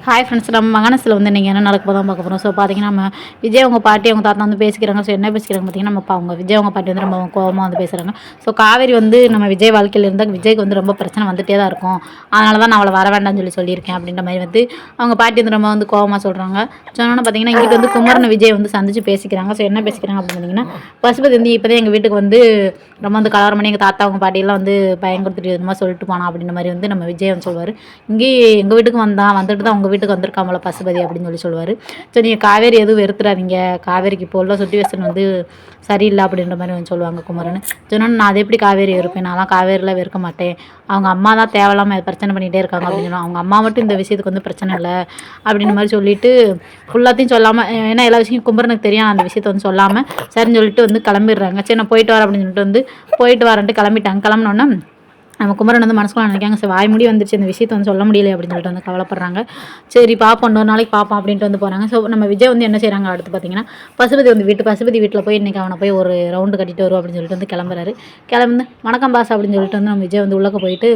Hi friends, நம்ம மகனஸில் வந்து நீங்கள் என்ன நடக்க தான் பார்க்க போகிறோம். ஸோ பார்த்தீங்கன்னா, நம்ம விஜய் அவங்க பாட்டி அவங்க தாத்தா வந்து பேசிக்கிறாங்க. ஸோ என்ன பேசிக்கிறாங்க பார்த்தீங்கன்னா, நம்ம அவங்க விஜய் அவங்க பாட்டி வந்து ரொம்ப கோவமாக வந்து பேசுகிறாங்க. ஸோ காவேரி வந்து நம்ம விஜய் வாழ்க்கையில் இருந்தால் விஜய்க்கு வந்து ரொம்ப பிரச்சனை வந்துகிட்டே தான் இருக்கும். அதனால தான் நான் அவளை வர வேண்டாம்னு சொல்லியிருக்கேன் அப்படின்ற மாதிரி வந்து அவங்க பாட்டி வந்து ரொம்ப வந்து கோவமாக சொல்கிறாங்க. சொன்னோன்னு பார்த்தீங்கன்னா, இங்கிட்ட வந்து குமரன் விஜய் வந்து சந்திச்சு பேசிக்கிறாங்க. ஸோ என்ன பேசிக்கிறாங்க அப்படின்னு பார்த்தீங்கன்னா, பசுபதி வந்து இப்போ தான் எங்கள் வீட்டுக்கு வந்து ரொம்ப வந்து கலவரம் பண்ணி எங்கள் தாத்தா அவங்க பாட்டியெல்லாம் வந்து பயன்படுத்திட்டு இது மாதிரி சொல்லிட்டு போனான் அப்படின்ற மாதிரி வந்து நம்ம விஜய் வந்து சொல்லுவார். இங்கே எங்கள் வீட்டுக்கு வந்துட்டு தான் உங்கள் வீட்டுக்கு வந்திருக்காமல பசுபதி அப்படின்னு சொல்லுவார். ஸோ நீங்கள் காவேரி எதுவும் வெறுத்துறாதீங்க, காவேரிக்கு இப்போ உள்ள சுச்சுவேஷன் வந்து சரியில்லை அப்படின்ற மாதிரி வந்து சொல்லுவாங்க குமரன். சொன்னோன்னு நான் அதை எப்படி காவேரி வெறுப்பேன், நான்லாம் காவேரியில் வெறுக்க மாட்டேன், அவங்க அம்மா தான் தேவையில்லாமல் பிரச்சனை பண்ணிகிட்டே இருக்காங்க அப்படின்னு சொல்லுவாங்க. அவங்க அம்மா மட்டும் இந்த விஷயத்துக்கு வந்து பிரச்சனை இல்லை அப்படின்ற மாதிரி சொல்லிட்டு ஃபுல்லாத்தையும் சொல்லாமல், ஏன்னா எல்லா விஷயம் குமரனுக்கு தெரியும், அந்த விஷயத்த வந்து சொல்லாமல் சரின்னு சொல்லிட்டு வந்து கிளம்பிடுறாங்க. சரி நான் போயிட்டு வரேன் அப்படின்னு சொல்லிட்டு வந்து போயிட்டு வரேன்ட்டு கிளம்பிட்டாங்க. கிளம்பினோன்னா நம்ம குமரன் வந்து மனசுக்குள்ள நினைக்காங்க, சரி வாய் முடி வந்துருச்சு, இந்த விஷயத்தை வந்து சொல்ல முடியலை அப்படின்னு சொல்லிட்டு வந்து கவலைப்படுறாங்க. சரி பார்ப்போம், இன்னொரு நாளைக்கு பார்ப்போம் அப்படின்ட்டு வந்து போகிறாங்க. ஸோ நம்ம விஜய் வந்து என்ன செய்கிறாங்க அடுத்து பார்த்தீங்கன்னா, பசுபதி வீட்டில் போய் இன்றைக்கி அவனை போய் ஒரு ரவுண்டு கட்டிட்டு வருவோம் அப்படின்னு சொல்லிட்டு வந்து கிளம்புறாரு. கிளம்பு வணக்கம் பாஸ் அப்படின்னு சொல்லிட்டு வந்து நம்ம விஜய் வந்து உள்ளக்க போயிட்டு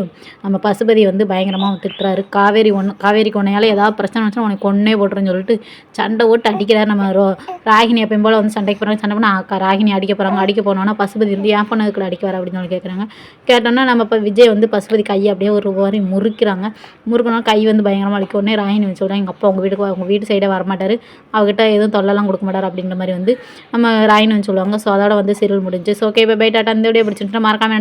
நம்ம பசுபதி வந்து பயங்கரமாக திட்டுறாரு. காவேரிக்கு உன்னையால் ஏதாவது பிரச்சனை வச்சுன்னா உனக்கு கொன்னே போட்டுருன்னு சொல்லிட்டு சண்டை ஓட்டு அடிக்கிறாரு. நம்ம ராகினி எப்பயும் போல் வந்து சண்டைக்கு போகிறாங்க. சண்டை பண்ணால் ராகினி அடிக்க போனோன்னா பசுபதி வந்து ஏன் பொண்ணுக்குள்ள அடிக்க வர அப்படின்னு சொல்லி கேட்குறாங்க. கேட்டோன்னா நம்ம இப்போ விஜய் வந்து பசுபதி கையை அப்படியே ஒரு மாதிரி முறுக்கினா கை வந்து பயங்கரமாக அடிக்க. உடனே ராகினி வந்து சொல்கிறாங்க, எங்கள் அப்பா உங்கள் வீட்டு சைடே வரமாட்டார், அவகிட்ட எதுவும் தொல்லலாம் கொடுக்க மாட்டார் அப்படின்ற மாதிரி வந்து நம்ம ராகினி வந்து சொல்லுவாங்க. ஸோ அதோட வந்து சீரியல் முடிஞ்சு. So okay bye tata. இந்த வீடியோ பிடிச்சிருந்துச்சுன்னா மறக்காம